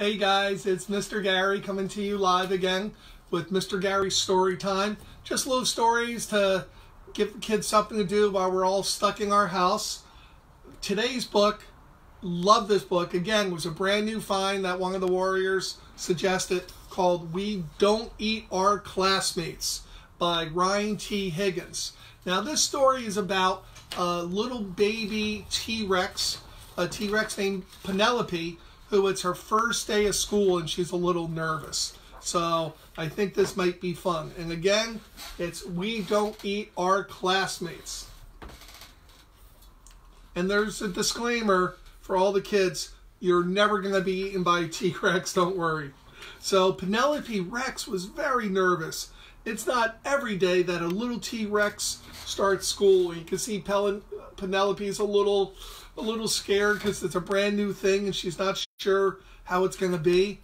Hey guys, it's Mr. Gary coming to you live again with Mr. Gary's Story Time. Just little stories to give the kids something to do while we're all stuck in our house. Today's book, love this book, again, was a brand new find that one of the warriors suggested, called We Don't Eat Our Classmates by Ryan T. Higgins. Now this story is about a little baby T-Rex, a T-Rex named Penelope, who it's her first day of school and she's a little nervous. So I think this might be fun. And again, it's We Don't Eat Our Classmates. And there's a disclaimer for all the kids. You're never going to be eaten by a T-Rex, don't worry. So Penelope Rex was very nervous. It's not every day that a little T-Rex starts school. You can see Penelope's a little scared because it's a brand new thing and she's not sure how it's going to be.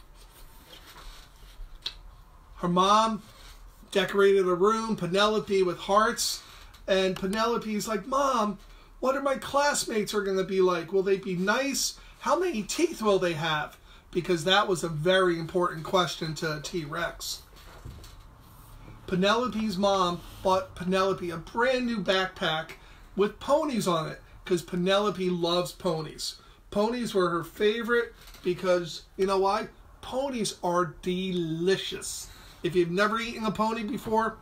Her mom decorated a room, Penelope, with hearts, and Penelope's like, "Mom, what are my classmates are going to be like? Will they be nice? How many teeth will they have?" Because that was a very important question to a T-Rex. Penelope's mom bought Penelope a brand new backpack with ponies on it, because Penelope loves ponies. Ponies were her favorite because, you know why? Ponies are delicious. If you've never eaten a pony before,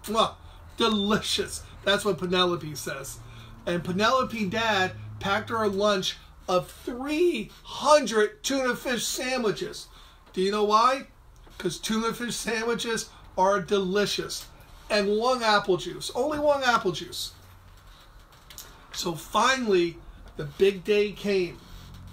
delicious. That's what Penelope says. And Penelope dad packed her a lunch of 300 tuna fish sandwiches. Do you know why? Because tuna fish sandwiches are delicious. And one apple juice. Only one apple juice. So finally, the big day came.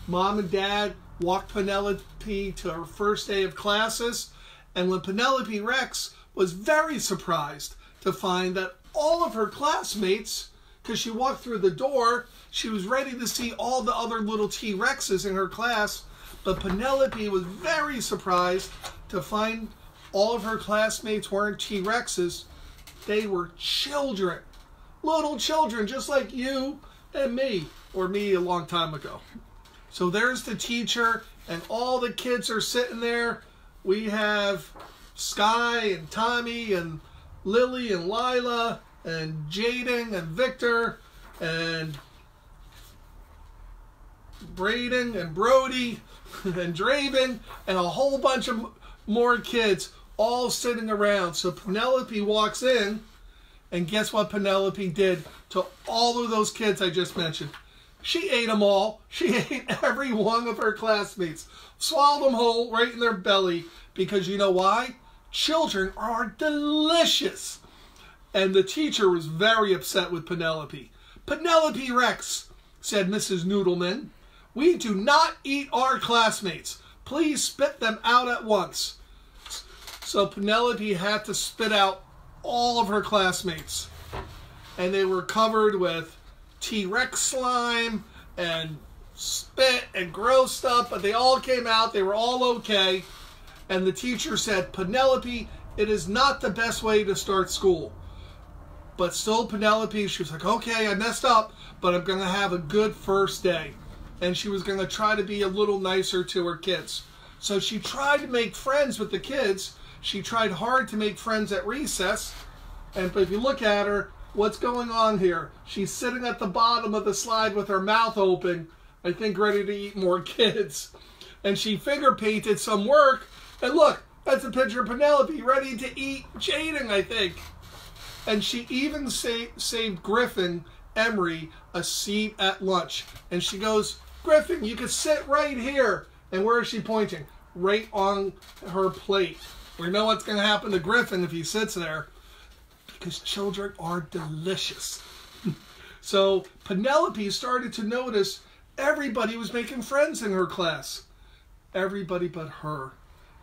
Mom and Dad walked Penelope to her first day of classes, and when Penelope Rex was very surprised to find that all of her classmates, because she walked through the door, she was ready to see all the other little T-Rexes in her class, but Penelope was very surprised to find all of her classmates weren't T-Rexes. They were children. Little children, just like you and me, or me a long time ago. So there's the teacher, and all the kids are sitting there. We have Sky and Tommy and Lily and Lila and Jaden and Victor and Braden and Brody and Draven and a whole bunch of more kids all sitting around. So Penelope walks in, and guess what Penelope did to all of those kids I just mentioned? She ate them all. She ate every one of her classmates. Swallowed them whole right in their belly. Because you know why? Children are delicious. And the teacher was very upset with Penelope. "Penelope Rex," said Mrs. Noodleman, "we do not eat our classmates. Please spit them out at once." So Penelope had to spit out all of her classmates, and they were covered with T-Rex slime and spit and gross stuff, but they all came out. They were all okay. And the teacher said, "Penelope, it is not the best way to start school." But still Penelope, she was like, "Okay, I messed up, but I'm going to have a good first day." And she was going to try to be a little nicer to her kids. So she tried to make friends with the kids. She tried hard to make friends at recess. But if you look at her, what's going on here? She's sitting at the bottom of the slide with her mouth open, I think ready to eat more kids. And she finger painted some work. And look, that's a picture of Penelope ready to eat Jaden, I think. And she even saved Griffin, Emery, a seat at lunch. And she goes, "Griffin, you can sit right here." And where is she pointing? Right on her plate. We know what's going to happen to Griffin if he sits there. Because children are delicious. So Penelope started to notice everybody was making friends in her class. Everybody but her.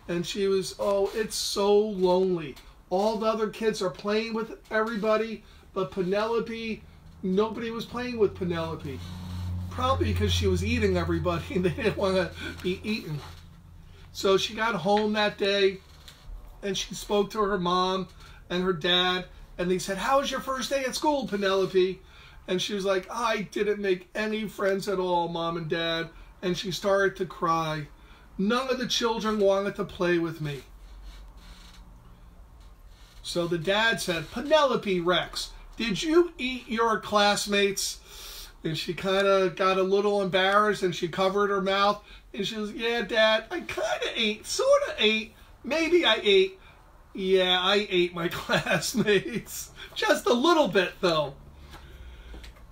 And she was, oh, it's so lonely. All the other kids are playing with everybody, but Penelope, nobody was playing with Penelope. Probably because she was eating everybody and they didn't want to be eaten. So she got home that day and she spoke to her mom and her dad. And they said, "How was your first day at school, Penelope?" And she was like, "I didn't make any friends at all, Mom and Dad." And she started to cry. None of the children wanted to play with me. So the dad said, Penelope Rex, did you eat your classmates? And she kind of got a little embarrassed and she covered her mouth. And she was, yeah, Dad, I kind of ate, sort of ate. Maybe I ate. Yeah, I ate my classmates. Just a little bit, though.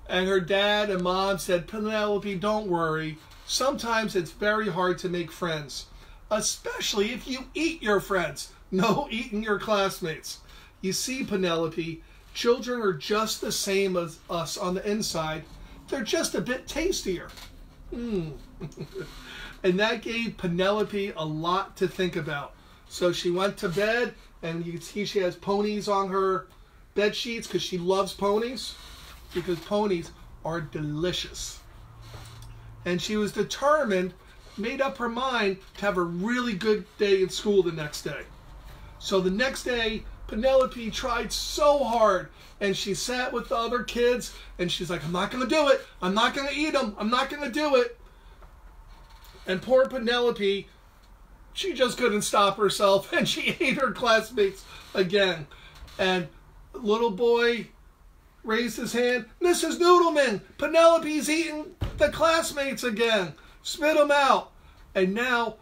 And her dad and mom said, Penelope, don't worry. Sometimes it's very hard to make friends, especially if you eat your friends. No eating your classmates. You see, Penelope, children are just the same as us on the inside. They're just a bit tastier. And that gave Penelope a lot to think about. So she went to bed, and you can see she has ponies on her bed sheets because she loves ponies, because ponies are delicious. And she was determined, made up her mind to have a really good day in school the next day. So the next day, Penelope tried so hard, and she sat with the other kids, and she's like, I'm not going to do it. I'm not going to eat them. I'm not going to do it. And poor Penelope, she just couldn't stop herself, and she ate her classmates again. And little boy raised his hand, Mrs. Noodleman, Penelope's eating the classmates again. Spit them out. And now,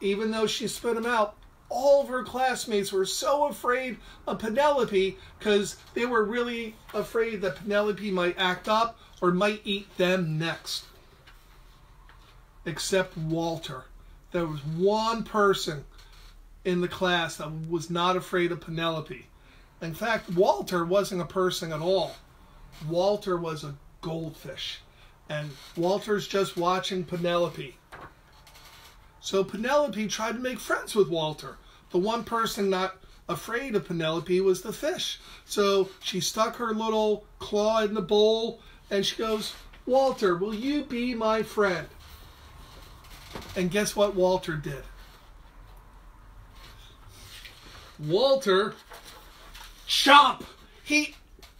even though she spit them out, all of her classmates were so afraid of Penelope because they were really afraid that Penelope might act up or might eat them next. Except Walter. There was one person in the class that was not afraid of Penelope. In fact, Walter wasn't a person at all. Walter was a goldfish. And Walter's just watching Penelope. So Penelope tried to make friends with Walter. The one person not afraid of Penelope was the fish. So she stuck her little claw in the bowl and she goes, Walter, will you be my friend? And guess what Walter did? Walter, chomp! He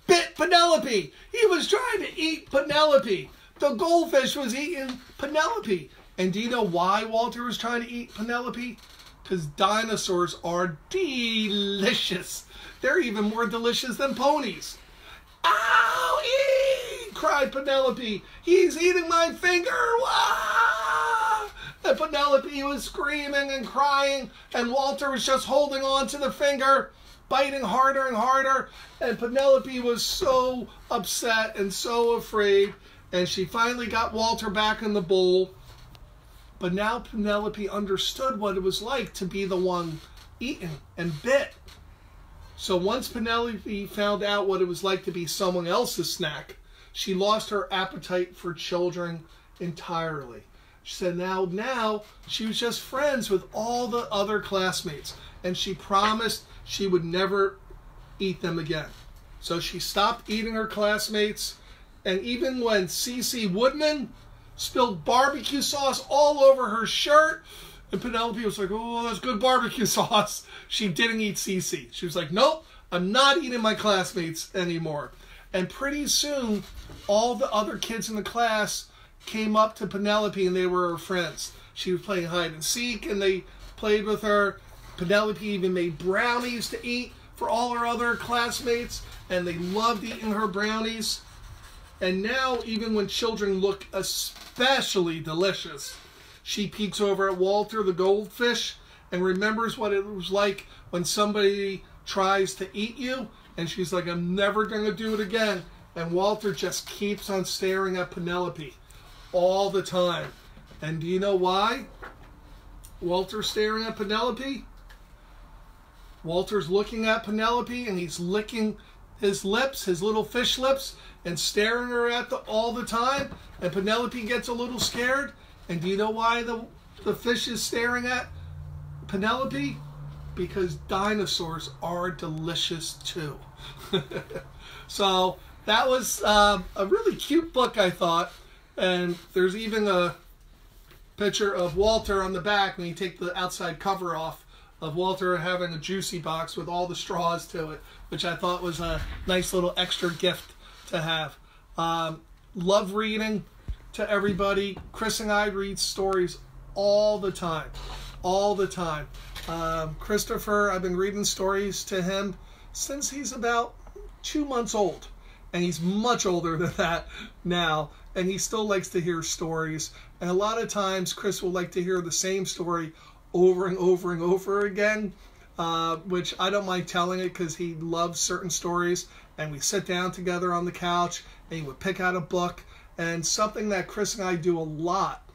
bit Penelope. He was trying to eat Penelope. The goldfish was eating Penelope. And do you know why Walter was trying to eat Penelope? Because dinosaurs are delicious. They're even more delicious than ponies. Owie! Cried Penelope. He's eating my finger. Wah! And Penelope was screaming and crying, and Walter was just holding on to the finger, biting harder and harder. And Penelope was so upset and so afraid, and she finally got Walter back in the bowl. But now Penelope understood what it was like to be the one eaten and bit. So once Penelope found out what it was like to be someone else's snack, she lost her appetite for children entirely. She said now she was just friends with all the other classmates, and she promised she would never eat them again. So she stopped eating her classmates, and even when Cece Woodman spilled barbecue sauce all over her shirt, and Penelope was like, oh, that's good barbecue sauce, she didn't eat Cece. She was like, nope, I'm not eating my classmates anymore. And pretty soon, all the other kids in the class came up to Penelope and they were her friends. She was playing hide and seek and they played with her. Penelope even made brownies to eat for all her other classmates, and they loved eating her brownies. And now, even when children look especially delicious, she peeks over at Walter the goldfish and remembers what it was like when somebody tries to eat you, and she's like, I'm never going to do it again. And Walter just keeps on staring at Penelope all the time. And do you know why Walter's staring at Penelope? Walter's looking at Penelope and he's licking his lips, his little fish lips, and staring her at all the time. And Penelope gets a little scared. And do you know why the fish is staring at Penelope? Because dinosaurs are delicious too. So that was a really cute book, I thought. And there's even a picture of Walter on the back when you take the outside cover off, of Walter having a juicy box with all the straws to it, which I thought was a nice little extra gift to have. Love reading to everybody. Chris and I read stories all the time. All the time. Christopher, I've been reading stories to him since he's about 2 months old. And he's much older than that now. And he still likes to hear stories. And a lot of times, Chris will like to hear the same story over and over and over again, which I don't mind telling it because he loves certain stories. And we sit down together on the couch, and he would pick out a book. And something that Chris and I do a lot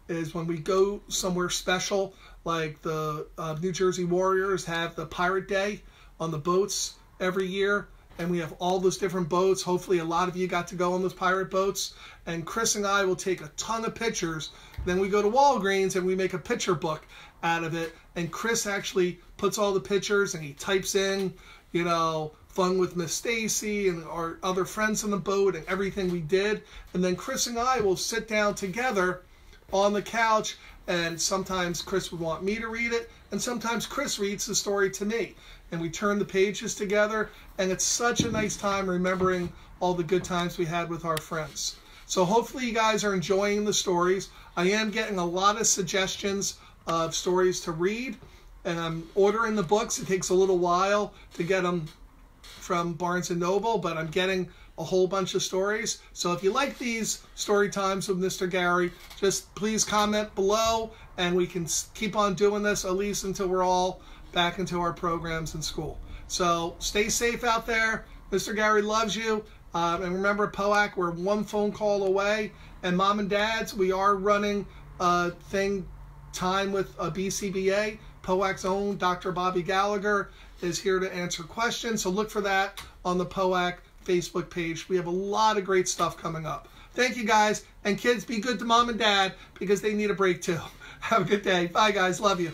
is when we go somewhere special, like the New Jersey Warriors have the Pirate Day on the boats every year. And we have all those different boats. Hopefully a lot of you got to go on those pirate boats. And Chris and I will take a ton of pictures. Then we go to Walgreens and we make a picture book out of it. And Chris actually puts all the pictures and he types in, you know, fun with Miss Stacy and our other friends on the boat and everything we did. And then Chris and I will sit down together on the couch, and sometimes Chris would want me to read it, and sometimes Chris reads the story to me. And we turn the pages together, and it's such a nice time remembering all the good times we had with our friends. So hopefully you guys are enjoying the stories. I am getting a lot of suggestions of stories to read, and I'm ordering the books. It takes a little while to get them from Barnes & Noble, but I'm getting a whole bunch of stories. So if you like these story times with Mr. Gary, just please comment below, and we can keep on doing this at least until we're all back into our programs in school. So stay safe out there. Mr. Gary loves you. And remember, POAC, we're one phone call away. And mom and dads, we are running a time with a BCBA. POAC's own Dr. Bobby Gallagher is here to answer questions. So look for that on the POAC Facebook page. We have a lot of great stuff coming up. Thank you, guys. And kids, be good to mom and dad because they need a break too. Have a good day. Bye, guys. Love you.